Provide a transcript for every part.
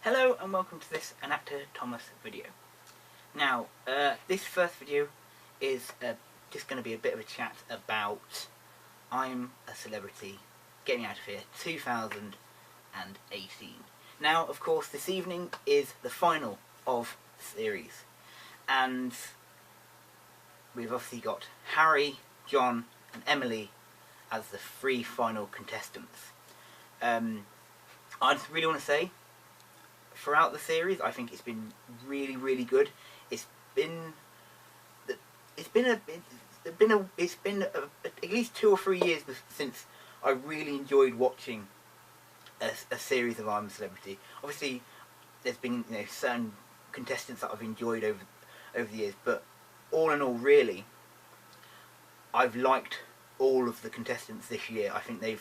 Hello and welcome to this An Actor Thomas video. Now, this first video is just going to be a bit of a chat about I'm a Celebrity, Get Me Out of Here 2018. Now, of course, this evening is the final of the series, and we've obviously got Harry, John and Emily as the three final contestants. I just really want to say, throughout the series, I think it's been really good. It's been at least 2 or 3 years since I really enjoyed watching a series of I'm a Celebrity. Obviously, there's been certain contestants that I've enjoyed over the years, but all in all, really, I've liked all of the contestants this year. I think they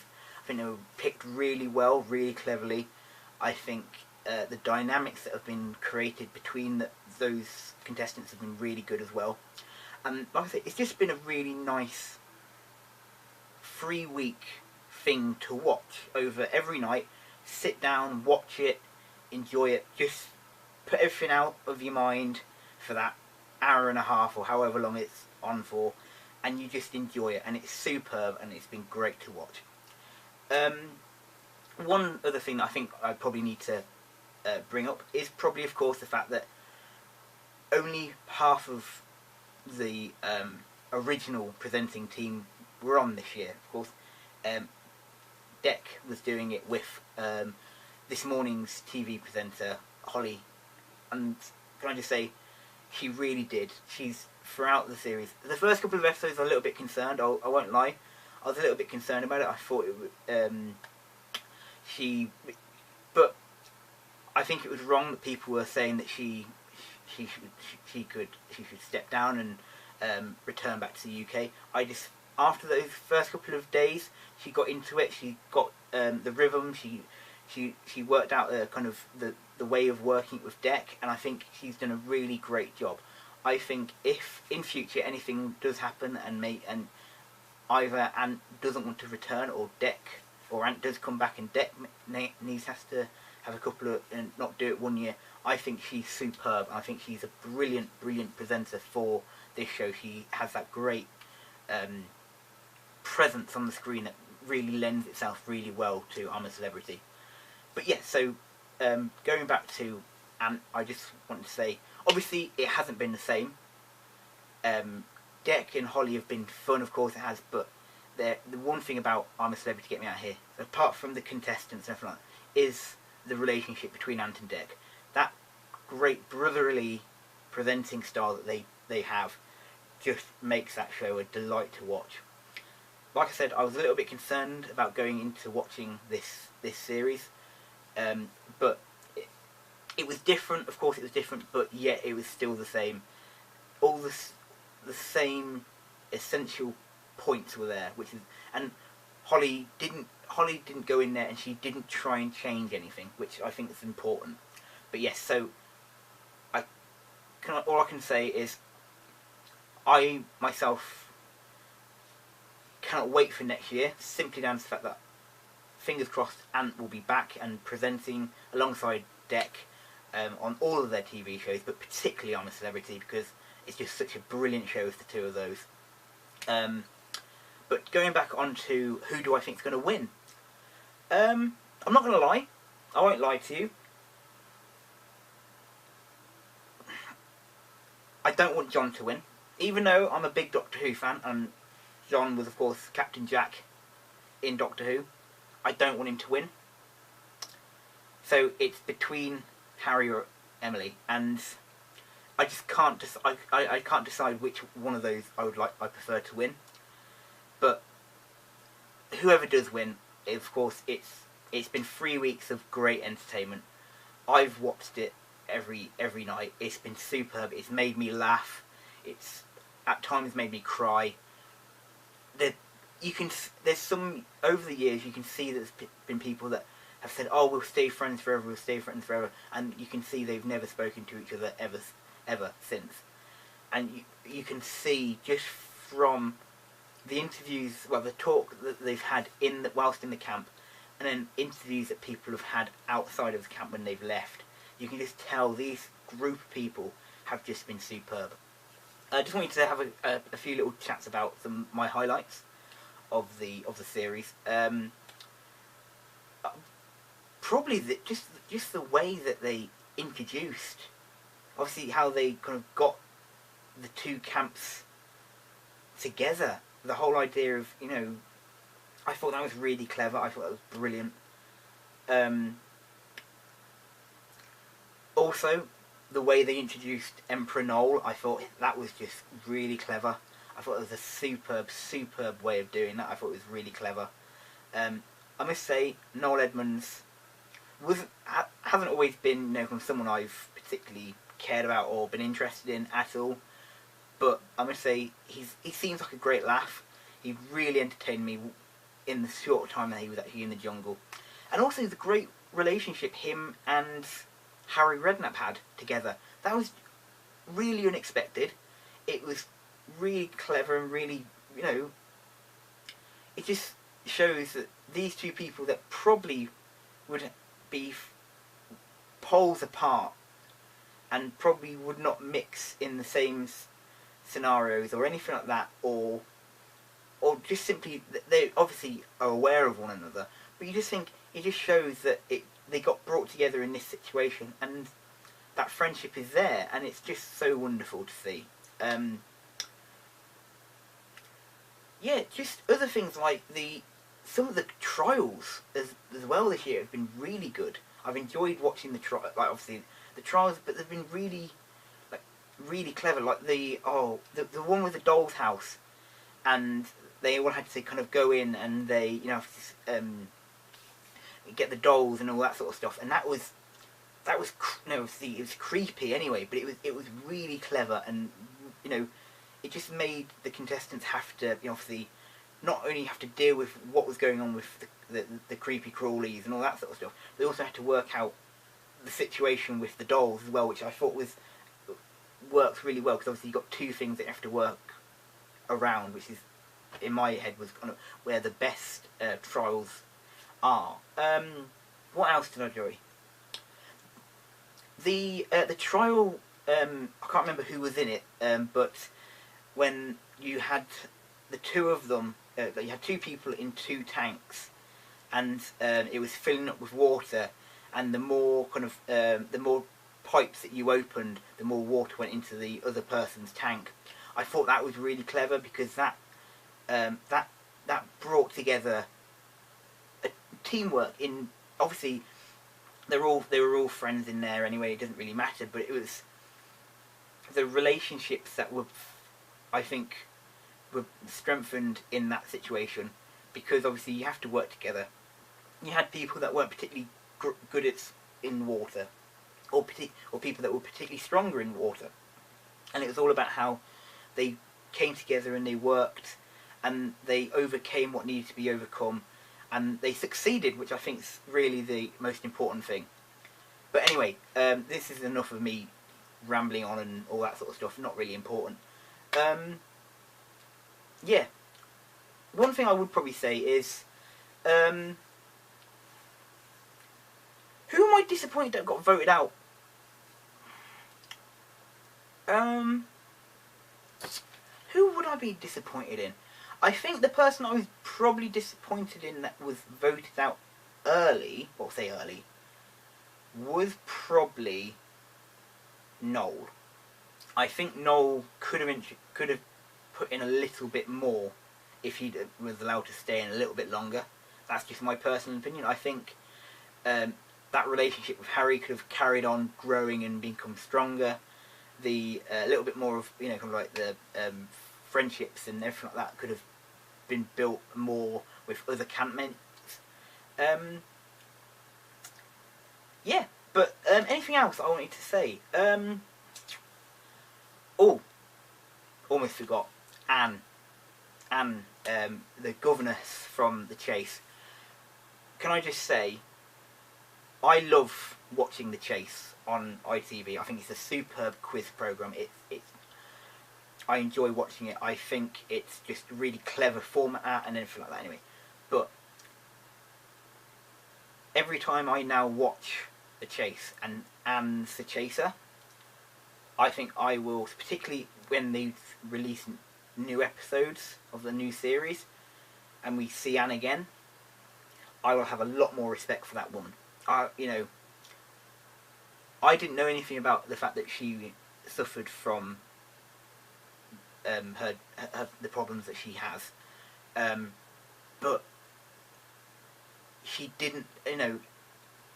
were picked really well, really cleverly. I think the dynamics that have been created between those contestants have been really good as well. And like I say, it's just been a really nice 3-week thing to watch over every night. Sit down, watch it, enjoy it. Just put everything out of your mind for that hour and a half or however long it's on for, and you just enjoy it. And it's superb, and it's been great to watch. One other thing that I think I probably need to bring up is probably, of course, the fact that only half of the original presenting team were on this year. Of course, Dec was doing it with this morning's TV presenter, Holly, and can I just say, she really did. She's, throughout the series, the first couple of episodes I was a little bit concerned, I won't lie. I was a little bit concerned about it. I thought it would, but I think it was wrong that people were saying that she should step down and return back to the UK. After those first couple of days, she got into it. She got the rhythm. She worked out kind of the way of working with Dec, and I think she's done a really great job. I think if in future anything does happen and either Ant doesn't want to return, or Ant does come back and Dec has to have a couple of and not do it 1 year, I think she's superb. I think she's a brilliant presenter for this show. She has that great presence on the screen that really lends itself really well to I'm a Celebrity. But yeah, so going back to Ant, I just want to say, obviously it hasn't been the same. Dec and Holly have been fun, of course it has, but the one thing about I'm a Celebrity, Get Me Out of Here, apart from the contestants and everything like that, is the relationship between Ant and Dec. That great brotherly presenting style that they have just makes that show a delight to watch. Like I said, I was a little bit concerned about going into watching this series, but it was different. Of course it was different, but yet it was still the same. All the same essential points were there, and Holly didn't go in there and she didn't try and change anything, which I think is important. But yes, so all I can say is I myself cannot wait for next year, simply down to the fact that, fingers crossed, Ant will be back and presenting alongside Dec on all of their TV shows, but particularly I'm a Celebrity, because it's just such a brilliant show with the two of those. But going back on to who do I think is going to win, I'm not going to lie. I won't lie to you. I don't want John to win, even though I'm a big Doctor Who fan, and John was, of course, Captain Jack in Doctor Who. I don't want him to win. So it's between Harry or Emily, and I just can't I can't decide which one of those I prefer to win. But whoever does win, of course, it's been 3 weeks of great entertainment. I've watched it every night. It's been superb. It's made me laugh. It's at times made me cry. There's some, over the years, you can see there's been people that have said, "Oh, we'll stay friends forever. We'll stay friends forever," and you can see they've never spoken to each other ever since. And you can see just from the interviews, well, the talk that they've had whilst in the camp, and then interviews that people have had outside of the camp when they've left. you can just tell these group of people have just been superb. I just wanted to have a few little chats about my highlights of the series. Probably just the way that they introduced, obviously how they kind of got the two camps together. The whole idea of, I thought that was really clever. I thought that was brilliant. Also, the way they introduced Emperor Noel, I thought that was just really clever. I thought it was a superb way of doing that. I thought it was really clever. I must say, Noel Edmonds hasn't always been someone I've particularly cared about or been interested in at all. But I must say, he seems like a great laugh. He really entertained me in the short time that he was actually in the jungle. And also the great relationship him and Harry Redknapp had together. That was really unexpected. It was really clever and really, it just shows that these two people that probably would be poles apart and probably would not mix in the same scenarios or anything like that, or just simply they obviously are aware of one another, but you just think it just shows that they got brought together in this situation and that friendship is there, and it's just so wonderful to see. Yeah, just other things like some of the trials as well this year have been really good. I've enjoyed watching the trial, like obviously the trials, but they've been really clever. Like the one with the doll's house, and they all had to kind of go in and they get the dolls and all that sort of stuff, and it was creepy anyway, but it was really clever, and it just made the contestants have to obviously not only have to deal with what was going on with the creepy crawlies and all that sort of stuff, they also had to work out the situation with the dolls as well, which I thought works really well, because obviously you've got two things that you have to work around, which is in my head was kind of where the best trials are. What else did I enjoy? The trial, I can't remember who was in it, but when you had the two of them, you had two people in two tanks, and it was filling up with water, and the more the more pipes that you opened, the more water went into the other person's tank. I thought that was really clever, because that brought together a teamwork. In obviously they were all friends in there anyway. It doesn't really matter, but it was the relationships that I think were strengthened in that situation, because obviously you have to work together. You had people that weren't particularly good in water, or people that were particularly stronger in water, and it was all about how they came together and they worked and they overcame what needed to be overcome, and they succeeded, which I think is really the most important thing. But anyway, this is enough of me rambling on and all that sort of stuff. Not really important. Yeah, one thing I would probably say is, who am I disappointed that got voted out? Who would I be disappointed in? I think the person I was probably disappointed in that was voted out early, was probably Noel. I think Noel could have put in a little bit more if he was allowed to stay in a little bit longer. That's just my personal opinion. I think that relationship with Harry could have carried on growing and become stronger. The little bit more of kind of like the friendships and everything like that could have been built more with other campmates. Yeah, but anything else I wanted to say? Almost forgot. Anne, the governess from The Chase. Can I just say, I love watching The Chase on ITV. I think it's a superb quiz programme. I enjoy watching it. I think it's just a really clever format and everything like that anyway. But every time I now watch The Chase, and and The Chaser. I think I will, particularly when they release new episodes of the new series and we see Anne again, I will have a lot more respect for that woman. I didn't know anything about the fact that she suffered from her the problems that she has, but she didn't.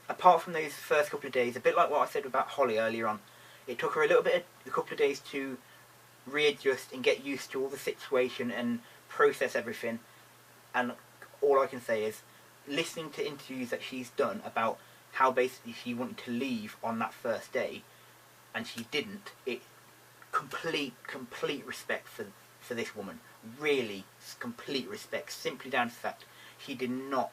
Apart from those first couple of days, a bit like what I said about Holly earlier on, it took her a couple of days to readjust and get used to all the situation and process everything. And all I can say is, listening to interviews that she's done about how basically she wanted to leave on that first day and she didn't, it complete respect for this woman. Really complete respect, simply down to the fact she did not.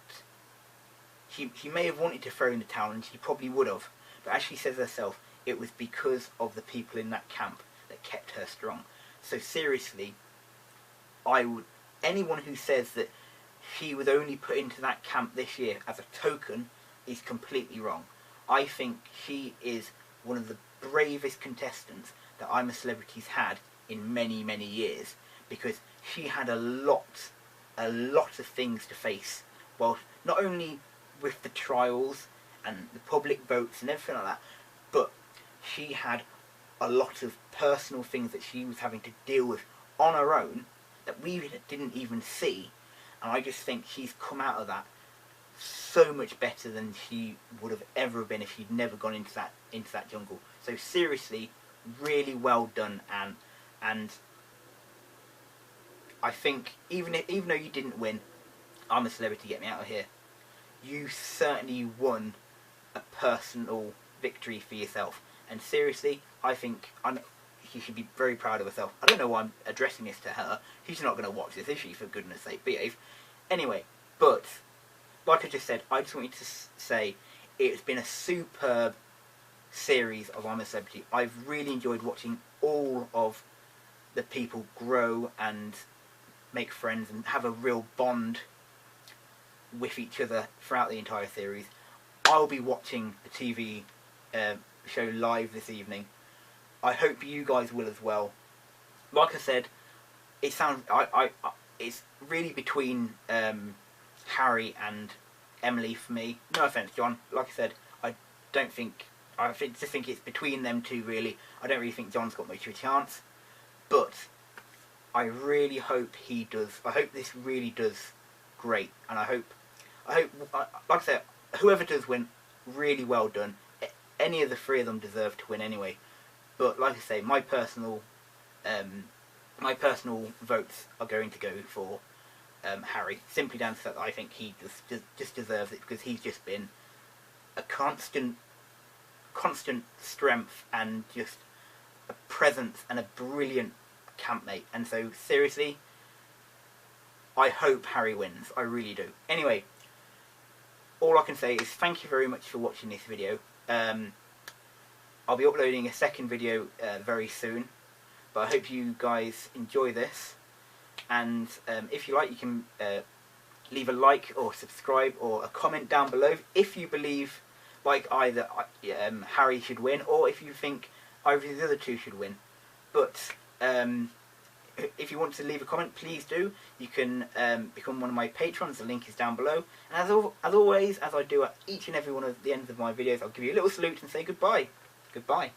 She may have wanted to throw in the towel, and she probably would have, but as she says herself, it was because of the people in that camp that kept her strong. So seriously, anyone who says that she was only put into that camp this year as a token is completely wrong. I think she is one of the bravest contestants that I'm a Celebrity's had in many, many years, because she had a lot of things to face. Well, not only with the trials and the public votes and everything like that, but she had a lot of personal things that she was having to deal with on her own that we didn't even see. And I just think she's come out of that so much better than she would have ever been if she'd never gone into that jungle. So seriously, really well done, Anne. And I think even though you didn't win I'm a Celebrity, Get Me Out of Here, you certainly won a personal victory for yourself. And seriously, I think she should be very proud of herself. I don't know why I'm addressing this to her. She's not going to watch this, is she? For goodness sake, behave. Anyway, but like I just said, I just wanted to say it's been a superb series of I'm a Celebrity. I've really enjoyed watching all of the people grow and make friends and have a real bond with each other throughout the entire series. I'll be watching the TV show live this evening. I hope you guys will as well. Like I said, it sounds it's really between Harry and Emily for me. No offense, John. Like I said, I just think it's between them two really. I don't really think John's got much of a chance, but I really hope he does. I hope this really does great, and I hope, like I said, whoever does win, really well done. Any of the three of them deserve to win anyway. But like I say, my personal votes are going to go for Harry, simply down to the fact that I think he just deserves it, because he's just been a constant strength and just a presence and a brilliant campmate. And so seriously, I hope Harry wins. I really do. Anyway, all I can say is thank you very much for watching this video. I'll be uploading a second video very soon, but I hope you guys enjoy this. And if you like, you can leave a like or subscribe or a comment down below if you believe, like either Harry should win, or if you think either of the other two should win. But if you want to leave a comment, please do. You can become one of my patrons. The link is down below. And as always, as I do at each and every one of the ends of my videos, I'll give you a little salute and say goodbye. Goodbye.